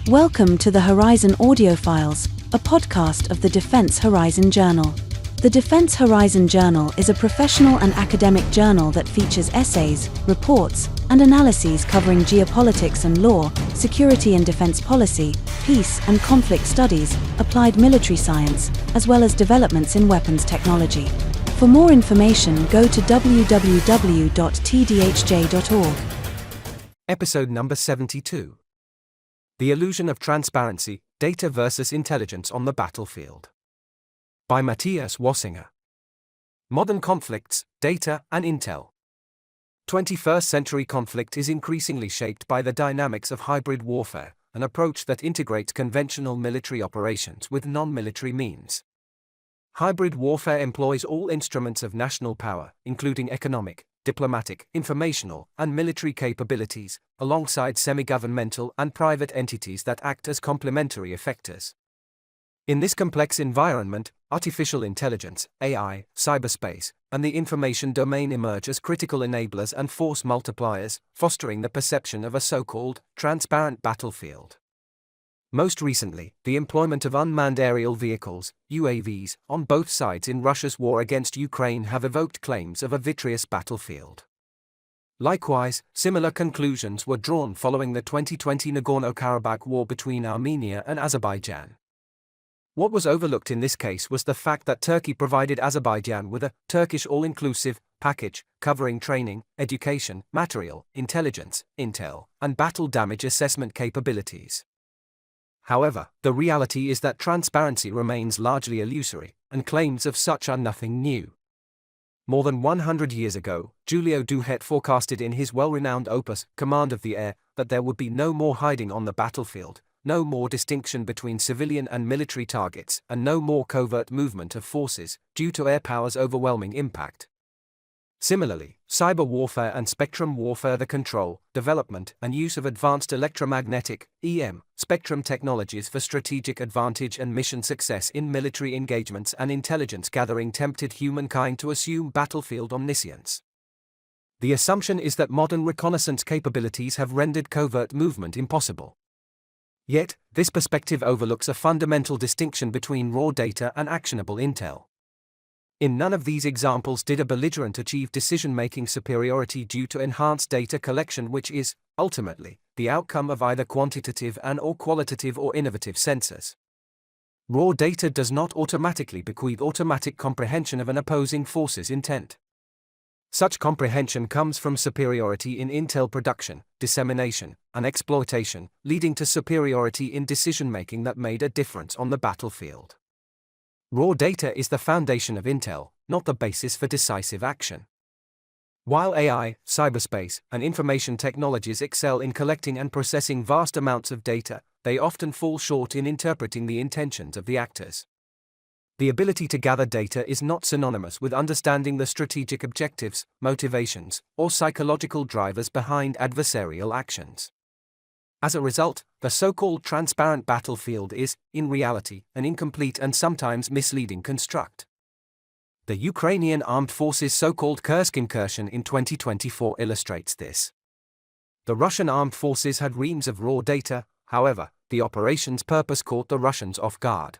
Welcome to the Horizon Audiofiles, a podcast of the Defense Horizon Journal. The Defense Horizon Journal is a professional and academic journal that features essays, reports, and analyses covering geopolitics and law, security and defense policy, peace and conflict studies, applied military science, as well as developments in weapons technology. For more information, go to www.tdhj.org. Episode number 72. The Illusion of Transparency, Data versus Intelligence on the Battlefield. By Matthias Wassinger. Modern Conflicts, Data and Intel. 21st century conflict is increasingly shaped by the dynamics of hybrid warfare, an approach that integrates conventional military operations with non-military means. Hybrid warfare employs all instruments of national power, including economic, diplomatic, informational, and military capabilities, alongside semi-governmental and private entities that act as complementary effectors. In this complex environment, artificial intelligence, AI, cyberspace, and the information domain emerge as critical enablers and force multipliers, fostering the perception of a so-called transparent battlefield. Most recently, the employment of unmanned aerial vehicles, UAVs, on both sides in Russia's war against Ukraine have evoked claims of a vitreous battlefield. Likewise, similar conclusions were drawn following the 2020 Nagorno-Karabakh war between Armenia and Azerbaijan. What was overlooked in this case was the fact that Turkey provided Azerbaijan with a Turkish all-inclusive package covering training, education, material, intelligence, intel, and battle damage assessment capabilities. However, the reality is that transparency remains largely illusory, and claims of such are nothing new. More than 100 years ago, Giulio Douhet forecasted in his well-renowned opus, Command of the Air, that there would be no more hiding on the battlefield, no more distinction between civilian and military targets, and no more covert movement of forces, due to air power's overwhelming impact. Similarly, cyber warfare and spectrum warfare, the control, development, and use of advanced electromagnetic (EM) spectrum technologies for strategic advantage and mission success in military engagements and intelligence gathering tempted humankind to assume battlefield omniscience. The assumption is that modern reconnaissance capabilities have rendered covert movement impossible. Yet, this perspective overlooks a fundamental distinction between raw data and actionable intel. In none of these examples did a belligerent achieve decision-making superiority due to enhanced data collection, which is, ultimately, the outcome of either quantitative and/or qualitative or innovative sensors. Raw data does not automatically bequeath automatic comprehension of an opposing force's intent. Such comprehension comes from superiority in intel production, dissemination, and exploitation, leading to superiority in decision-making that made a difference on the battlefield. Raw data is the foundation of intel, not the basis for decisive action. While AI, cyberspace, and information technologies excel in collecting and processing vast amounts of data, they often fall short in interpreting the intentions of the actors. The ability to gather data is not synonymous with understanding the strategic objectives, motivations, or psychological drivers behind adversarial actions. As a result, the so-called transparent battlefield is, in reality, an incomplete and sometimes misleading construct. The Ukrainian Armed Forces' so-called Kursk incursion in 2024 illustrates this. The Russian armed forces had reams of raw data, however, the operation's purpose caught the Russians off guard.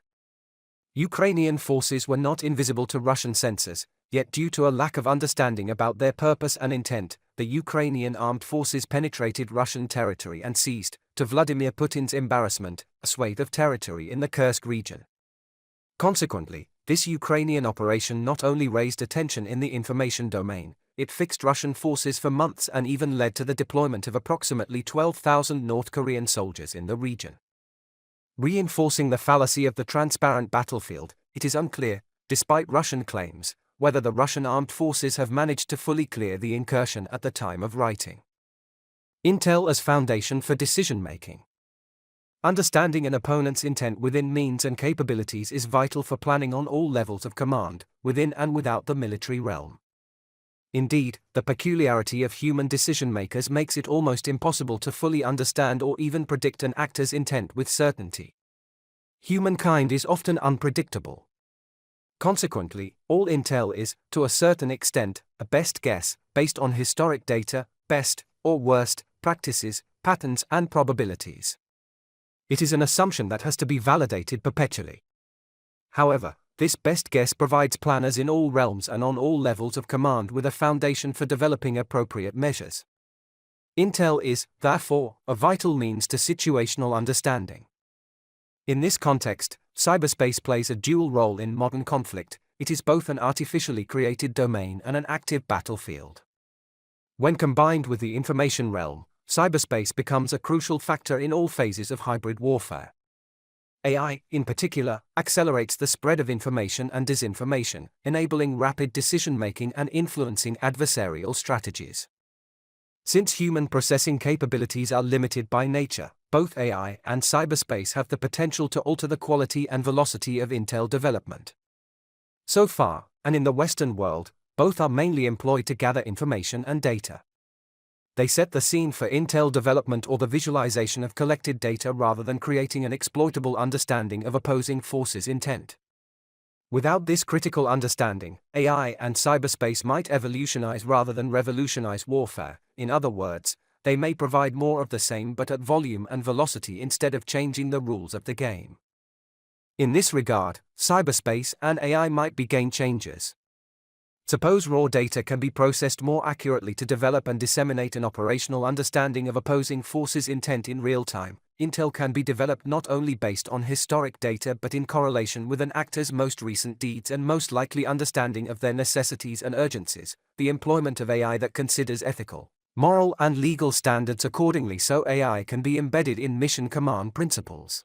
Ukrainian forces were not invisible to Russian sensors, yet due to a lack of understanding about their purpose and intent, the Ukrainian armed forces penetrated Russian territory and seized, to Vladimir Putin's embarrassment, a swathe of territory in the Kursk region. Consequently, this Ukrainian operation not only raised attention in the information domain, it fixed Russian forces for months and even led to the deployment of approximately 12,000 North Korean soldiers in the region. Reinforcing the fallacy of the transparent battlefield, it is unclear, despite Russian claims, whether the Russian armed forces have managed to fully clear the incursion at the time of writing. Intel as foundation for decision-making. Understanding an opponent's intent within means and capabilities is vital for planning on all levels of command, within and without the military realm. Indeed, the peculiarity of human decision-makers makes it almost impossible to fully understand or even predict an actor's intent with certainty. Humankind is often unpredictable. Consequently, all intel is, to a certain extent, a best guess, based on historic data, best, or worst, practices, patterns and probabilities. It is an assumption that has to be validated perpetually. However, this best guess provides planners in all realms and on all levels of command with a foundation for developing appropriate measures. Intel is, therefore, a vital means to situational understanding. In this context, cyberspace plays a dual role in modern conflict. It is both an artificially created domain and an active battlefield. When combined with the information realm, cyberspace becomes a crucial factor in all phases of hybrid warfare. AI, in particular, accelerates the spread of information and disinformation, enabling rapid decision-making and influencing adversarial strategies. Since human processing capabilities are limited by nature, both AI and cyberspace have the potential to alter the quality and velocity of intel development. So far, and in the Western world, both are mainly employed to gather information and data. They set the scene for intel development or the visualization of collected data rather than creating an exploitable understanding of opposing forces' intent. Without this critical understanding, AI and cyberspace might evolutionize rather than revolutionize warfare. In other words, they may provide more of the same but at volume and velocity instead of changing the rules of the game. In this regard, cyberspace and AI might be game changers. Suppose raw data can be processed more accurately to develop and disseminate an operational understanding of opposing forces' intent in real time. Intel can be developed not only based on historic data but in correlation with an actor's most recent deeds and most likely understanding of their necessities and urgencies, the employment of AI that considers ethical, moral and legal standards accordingly so AI can be embedded in mission command principles.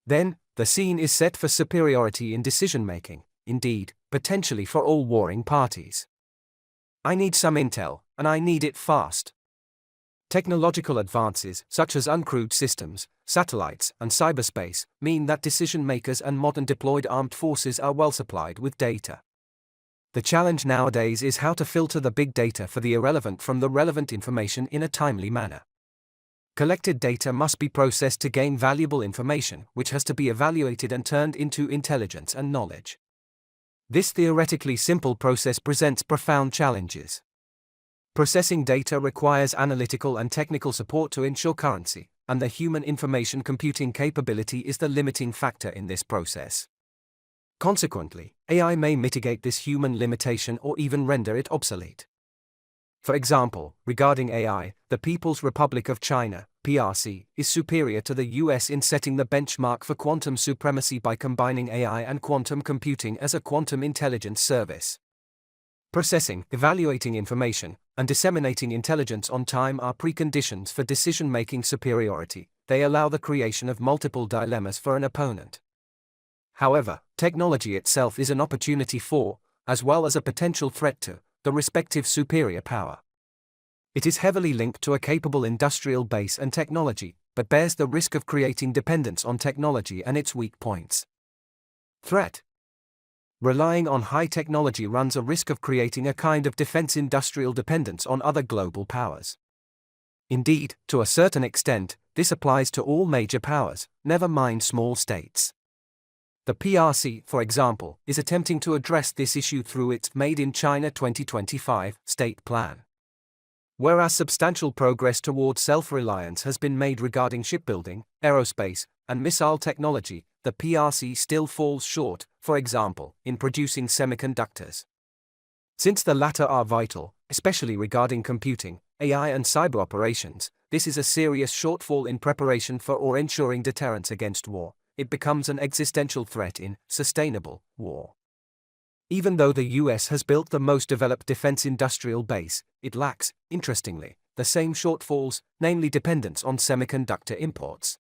Then, the scene is set for superiority in decision-making, indeed, potentially for all warring parties. I need some intel, and I need it fast. Technological advances, such as uncrewed systems, satellites, and cyberspace, mean that decision-makers and modern deployed armed forces are well supplied with data. The challenge nowadays is how to filter the big data for the irrelevant from the relevant information in a timely manner. Collected data must be processed to gain valuable information, which has to be evaluated and turned into intelligence and knowledge. This theoretically simple process presents profound challenges. Processing data requires analytical and technical support to ensure currency, and the human information computing capability is the limiting factor in this process. Consequently, AI may mitigate this human limitation or even render it obsolete. For example, regarding AI, the People's Republic of China, PRC, is superior to the US in setting the benchmark for quantum supremacy by combining AI and quantum computing as a quantum intelligence service. Processing, evaluating information, and disseminating intelligence on time are preconditions for decision-making superiority. They allow the creation of multiple dilemmas for an opponent. However, technology itself is an opportunity for, as well as a potential threat to, the respective superior power. It is heavily linked to a capable industrial base and technology, but bears the risk of creating dependence on technology and its weak points. Threat. Relying on high technology runs a risk of creating a kind of defense industrial dependence on other global powers. Indeed, to a certain extent, this applies to all major powers, never mind small states. The PRC, for example, is attempting to address this issue through its Made in China 2025 state plan. Whereas substantial progress toward self-reliance has been made regarding shipbuilding, aerospace, and missile technology, the PRC still falls short, for example, in producing semiconductors. Since the latter are vital, especially regarding computing, AI and cyber operations, this is a serious shortfall in preparation for or ensuring deterrence against war. It becomes an existential threat in sustainable war. Even though the US has built the most developed defense industrial base, it lacks, interestingly, the same shortfalls, namely dependence on semiconductor imports.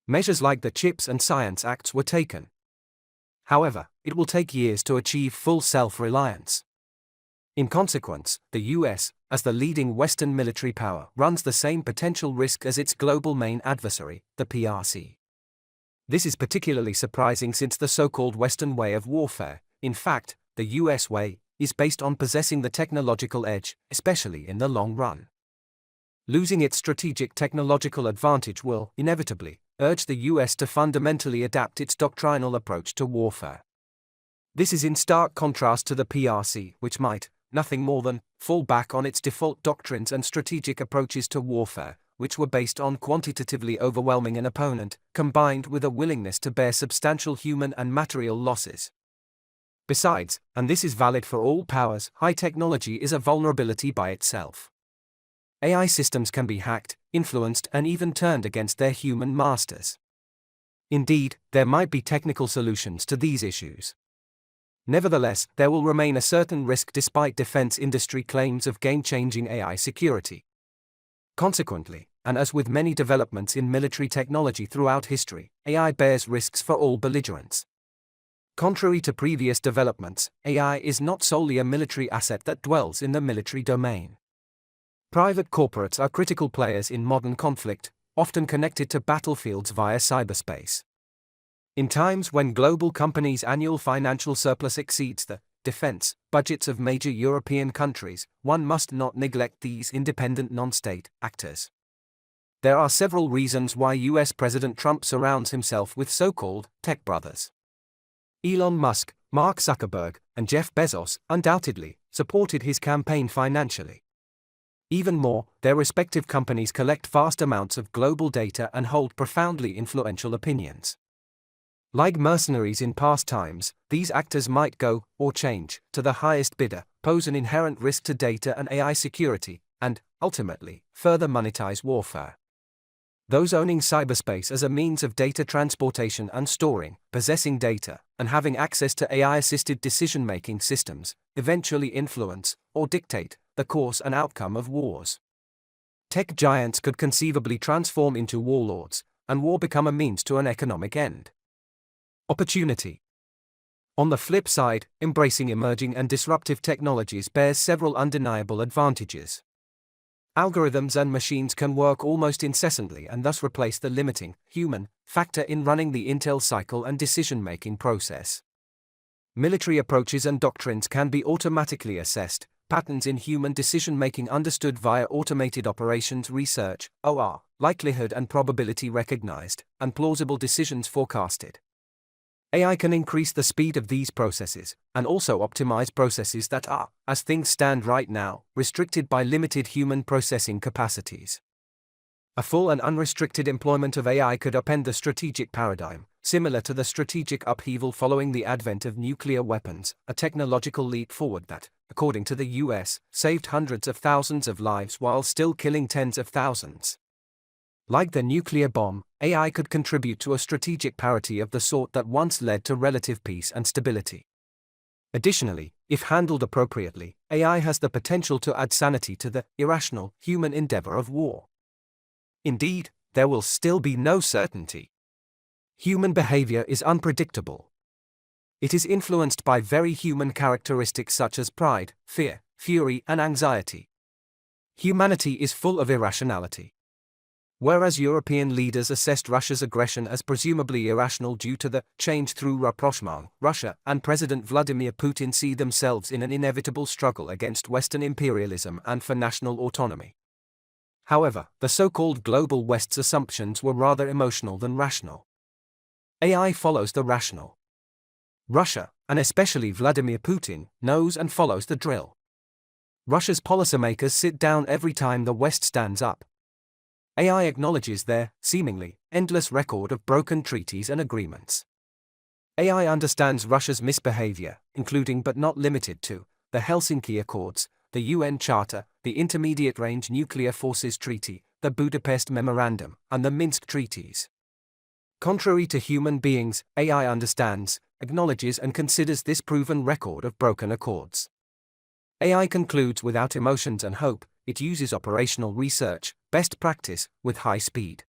Measures like the CHIPS and Science Acts were taken. However, it will take years to achieve full self-reliance. In consequence, the US, as the leading Western military power, runs the same potential risk as its global main adversary, the PRC. This is particularly surprising since the so-called Western way of warfare, in fact, the US way, is based on possessing the technological edge, especially in the long run. Losing its strategic technological advantage will, inevitably, urge the US to fundamentally adapt its doctrinal approach to warfare. This is in stark contrast to the PRC, which might, nothing more than, fall back on its default doctrines and strategic approaches to warfare, which were based on quantitatively overwhelming an opponent, combined with a willingness to bear substantial human and material losses. Besides, and this is valid for all powers, high technology is a vulnerability by itself. AI systems can be hacked, influenced, and even turned against their human masters. Indeed, there might be technical solutions to these issues. Nevertheless, there will remain a certain risk despite defense industry claims of game-changing AI security. Consequently, and as with many developments in military technology throughout history, AI bears risks for all belligerents. Contrary to previous developments, AI is not solely a military asset that dwells in the military domain. Private corporates are critical players in modern conflict, often connected to battlefields via cyberspace. In times when global companies' annual financial surplus exceeds the defense budgets of major European countries, one must not neglect these independent non-state actors. There are several reasons why US President Trump surrounds himself with so-called tech brothers. Elon Musk, Mark Zuckerberg, and Jeff Bezos undoubtedly supported his campaign financially. Even more, their respective companies collect vast amounts of global data and hold profoundly influential opinions. Like mercenaries in past times, these actors might go, or change, to the highest bidder, pose an inherent risk to data and AI security, and, ultimately, further monetize warfare. Those owning cyberspace as a means of data transportation and storing, possessing data, and having access to AI-assisted decision-making systems, eventually influence, or dictate, the course and outcome of wars. Tech giants could conceivably transform into warlords, and war become a means to an economic end. Opportunity. On the flip side, embracing emerging and disruptive technologies bears several undeniable advantages. Algorithms and machines can work almost incessantly and thus replace the limiting, human, factor in running the intel cycle and decision-making process. Military approaches and doctrines can be automatically assessed, patterns in human decision-making understood via automated operations research, OR, likelihood and probability recognized, and plausible decisions forecasted. AI can increase the speed of these processes, and also optimize processes that are, as things stand right now, restricted by limited human processing capacities. A full and unrestricted employment of AI could upend the strategic paradigm, similar to the strategic upheaval following the advent of nuclear weapons, a technological leap forward that, according to the US, saved hundreds of thousands of lives while still killing tens of thousands. Like the nuclear bomb, AI could contribute to a strategic parity of the sort that once led to relative peace and stability. Additionally, if handled appropriately, AI has the potential to add sanity to the irrational, human endeavor of war. Indeed, there will still be no certainty. Human behavior is unpredictable. It is influenced by very human characteristics such as pride, fear, fury, and anxiety. Humanity is full of irrationality. Whereas European leaders assessed Russia's aggression as presumably irrational due to the change through rapprochement, Russia and President Vladimir Putin see themselves in an inevitable struggle against Western imperialism and for national autonomy. However, the so-called Global West's assumptions were rather emotional than rational. AI follows the rational. Russia, and especially Vladimir Putin, knows and follows the drill. Russia's policymakers sit down every time the West stands up. AI acknowledges their, seemingly, endless record of broken treaties and agreements. AI understands Russia's misbehavior, including but not limited to, the Helsinki Accords, the UN Charter, the Intermediate Range Nuclear Forces Treaty, the Budapest Memorandum, and the Minsk Treaties. Contrary to human beings, AI understands, acknowledges and considers this proven record of broken accords. AI concludes without emotions and hope. It uses operational research, best practice, with high speed.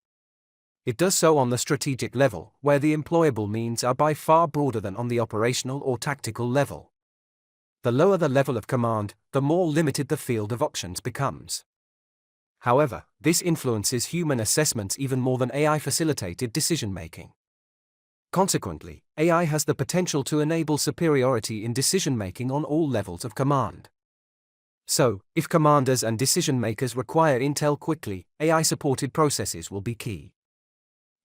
It does so on the strategic level, where the employable means are by far broader than on the operational or tactical level. The lower the level of command, the more limited the field of options becomes. However, this influences human assessments even more than AI-facilitated decision-making. Consequently, AI has the potential to enable superiority in decision-making on all levels of command. So, if commanders and decision-makers require intel quickly, AI-supported processes will be key.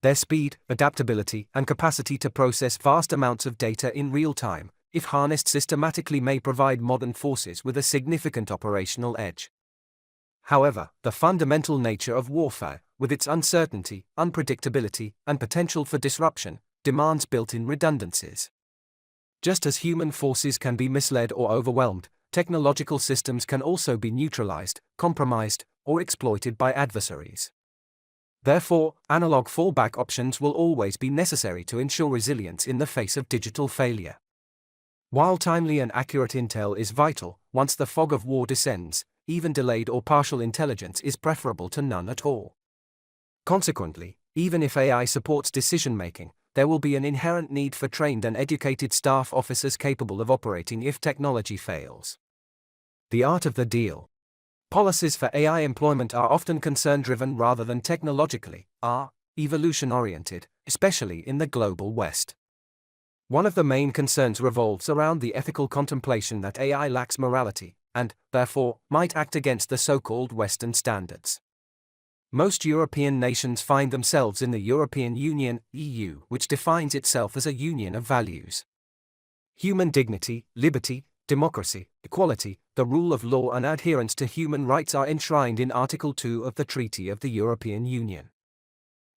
Their speed, adaptability, and capacity to process vast amounts of data in real time, if harnessed systematically, may provide modern forces with a significant operational edge. However, the fundamental nature of warfare, with its uncertainty, unpredictability, and potential for disruption, demands built-in redundancies. Just as human forces can be misled or overwhelmed, technological systems can also be neutralized, compromised, or exploited by adversaries. Therefore, analog fallback options will always be necessary to ensure resilience in the face of digital failure. While timely and accurate intel is vital, once the fog of war descends, even delayed or partial intelligence is preferable to none at all. Consequently, even if AI supports decision-making, there will be an inherent need for trained and educated staff officers capable of operating if technology fails. The art of the deal. Policies for AI employment are often concern-driven rather than technologically, evolution-oriented, especially in the global West. One of the main concerns revolves around the ethical contemplation that AI lacks morality, and, therefore, might act against the so-called Western standards. Most European nations find themselves in the European Union, EU, which defines itself as a union of values. Human dignity, liberty, democracy, equality, the rule of law and adherence to human rights are enshrined in Article 2 of the Treaty of the European Union.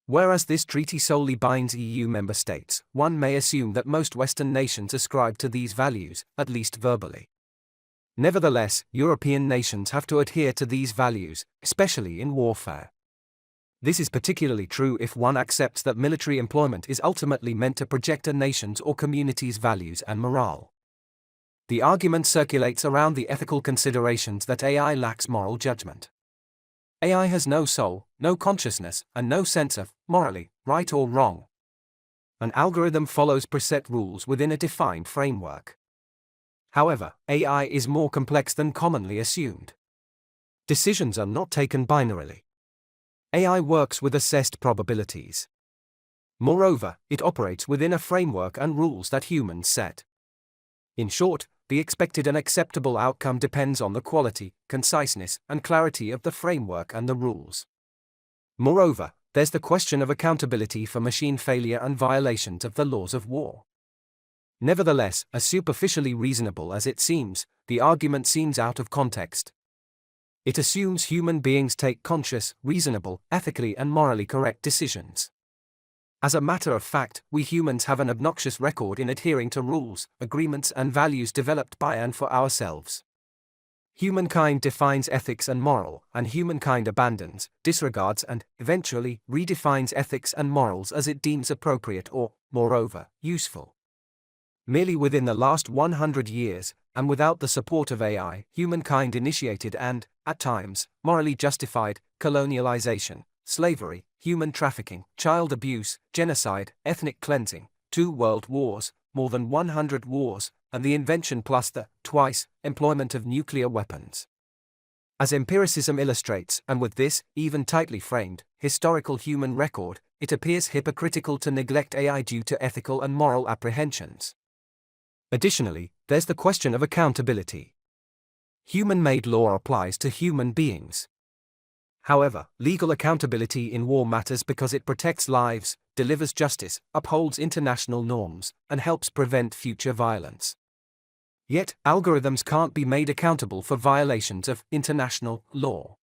Whereas this treaty solely binds EU member states, one may assume that most Western nations ascribe to these values, at least verbally. Nevertheless, European nations have to adhere to these values, especially in warfare. This is particularly true if one accepts that military employment is ultimately meant to project a nation's or community's values and morale. The argument circulates around the ethical considerations that AI lacks moral judgment. AI has no soul, no consciousness, and no sense of, morally, right or wrong. An algorithm follows preset rules within a defined framework. However, AI is more complex than commonly assumed. Decisions are not taken binarily. AI works with assessed probabilities. Moreover, it operates within a framework and rules that humans set. In short, the expected and acceptable outcome depends on the quality, conciseness, and clarity of the framework and the rules. Moreover, there's the question of accountability for machine failure and violations of the laws of war. Nevertheless, as superficially reasonable as it seems, the argument seems out of context. It assumes human beings take conscious, reasonable, ethically and morally correct decisions. As a matter of fact, we humans have an obnoxious record in adhering to rules, agreements and values developed by and for ourselves. Humankind defines ethics and moral, and humankind abandons, disregards and, eventually, redefines ethics and morals as it deems appropriate or, moreover, useful. Merely within the last 100 years, and without the support of AI, humankind initiated and, at times, morally justified, colonialization, slavery, human trafficking, child abuse, genocide, ethnic cleansing, 2 world wars, more than 100 wars, and the invention plus the, twice, employment of nuclear weapons. As empiricism illustrates, and with this, even tightly framed, historical human record, it appears hypocritical to neglect AI due to ethical and moral apprehensions. Additionally, there's the question of accountability. Human-made law applies to human beings. However, legal accountability in war matters because it protects lives, delivers justice, upholds international norms, and helps prevent future violence. Yet, algorithms can't be made accountable for violations of international law.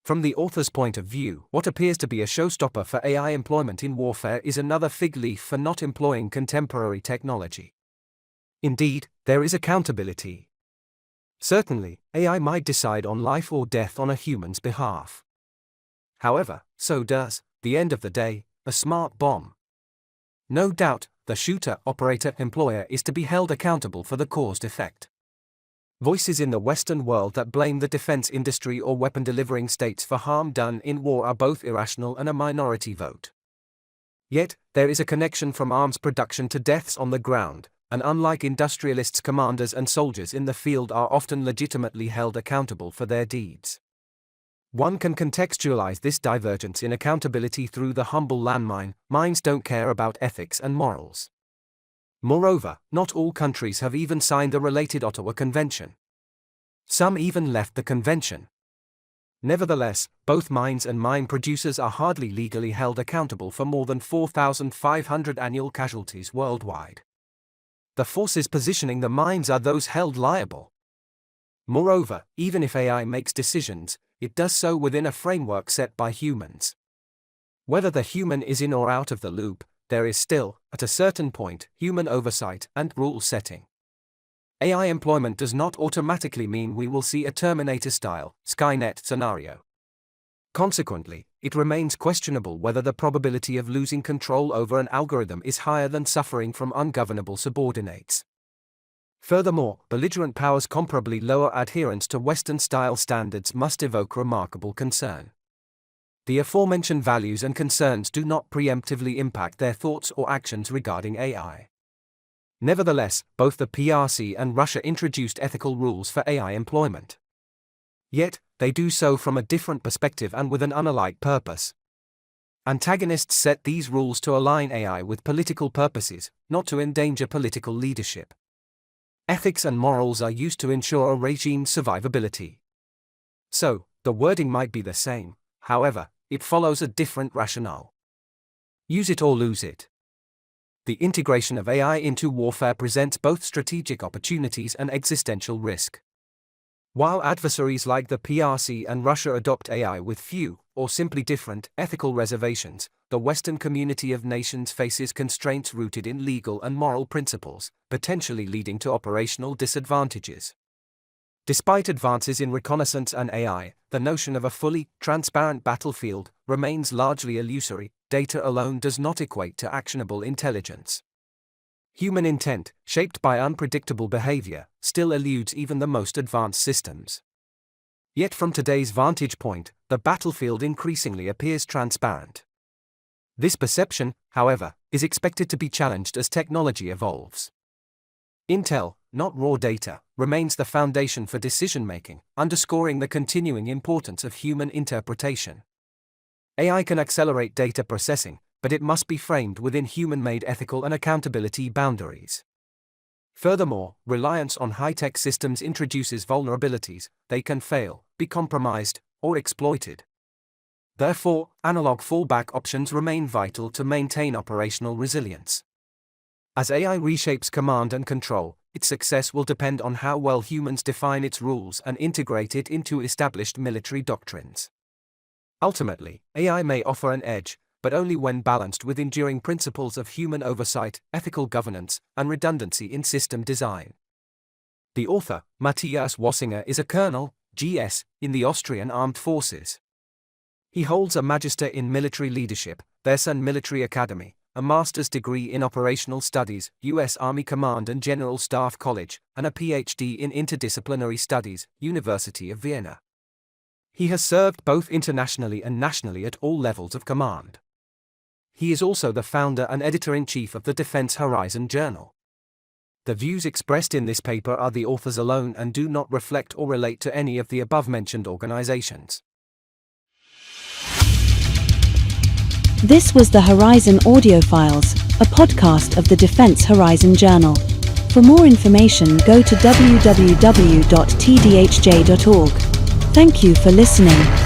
From the author's point of view, what appears to be a showstopper for AI employment in warfare is another fig leaf for not employing contemporary technology. Indeed, there is accountability. Certainly, AI might decide on life or death on a human's behalf. However, so does, the end of the day, a smart bomb. No doubt, the shooter, operator, employer is to be held accountable for the caused effect. Voices in the Western world that blame the defense industry or weapon-delivering states for harm done in war are both irrational and a minority vote. Yet, there is a connection from arms production to deaths on the ground, and unlike industrialists, commanders and soldiers in the field are often legitimately held accountable for their deeds. One can contextualize this divergence in accountability through the humble landmine: minds don't care about ethics and morals. Moreover, not all countries have even signed the related Ottawa Convention. Some even left the convention. Nevertheless, both mines and mine producers are hardly legally held accountable for more than 4,500 annual casualties worldwide. The forces positioning the mines are those held liable. Moreover, even if AI makes decisions, it does so within a framework set by humans. Whether the human is in or out of the loop, there is still, at a certain point, human oversight and rule setting. AI employment does not automatically mean we will see a Terminator-style, Skynet scenario. Consequently, it remains questionable whether the probability of losing control over an algorithm is higher than suffering from ungovernable subordinates. Furthermore, belligerent powers' comparably lower adherence to Western-style standards must evoke remarkable concern. The aforementioned values and concerns do not preemptively impact their thoughts or actions regarding AI. Nevertheless, both the PRC and Russia introduced ethical rules for AI employment. Yet, they do so from a different perspective and with an unalike purpose. Antagonists set these rules to align AI with political purposes, not to endanger political leadership. Ethics and morals are used to ensure a regime's survivability. So, the wording might be the same, however, it follows a different rationale. Use it or lose it. The integration of AI into warfare presents both strategic opportunities and existential risk. While adversaries like the PRC and Russia adopt AI with few, or simply different, ethical reservations, the Western community of nations faces constraints rooted in legal and moral principles, potentially leading to operational disadvantages. Despite advances in reconnaissance and AI, the notion of a fully transparent battlefield remains largely illusory. Data alone does not equate to actionable intelligence. Human intent, shaped by unpredictable behavior, still eludes even the most advanced systems. Yet from today's vantage point, the battlefield increasingly appears transparent. This perception, however, is expected to be challenged as technology evolves. Intel, not raw data, remains the foundation for decision-making, underscoring the continuing importance of human interpretation. AI can accelerate data processing, but it must be framed within human-made ethical and accountability boundaries. Furthermore, reliance on high-tech systems introduces vulnerabilities. They can fail, be compromised, or exploited. Therefore, analog fallback options remain vital to maintain operational resilience. As AI reshapes command and control, its success will depend on how well humans define its rules and integrate it into established military doctrines. Ultimately, AI may offer an edge, but only when balanced with enduring principles of human oversight, ethical governance, and redundancy in system design. The author, Matthias Wassinger, is a colonel, GS, in the Austrian Armed Forces. He holds a Magister in Military Leadership, Versan Military Academy, a master's degree in Operational Studies, U.S. Army Command and General Staff College, and a PhD in Interdisciplinary Studies, University of Vienna. He has served both internationally and nationally at all levels of command. He is also the founder and editor-in-chief of the Defense Horizon Journal. The views expressed in this paper are the author's alone and do not reflect or relate to any of the above-mentioned organizations. This was the Horizon Audiofiles, a podcast of the Defense Horizon Journal. For more information, go to www.tdhj.org. Thank you for listening.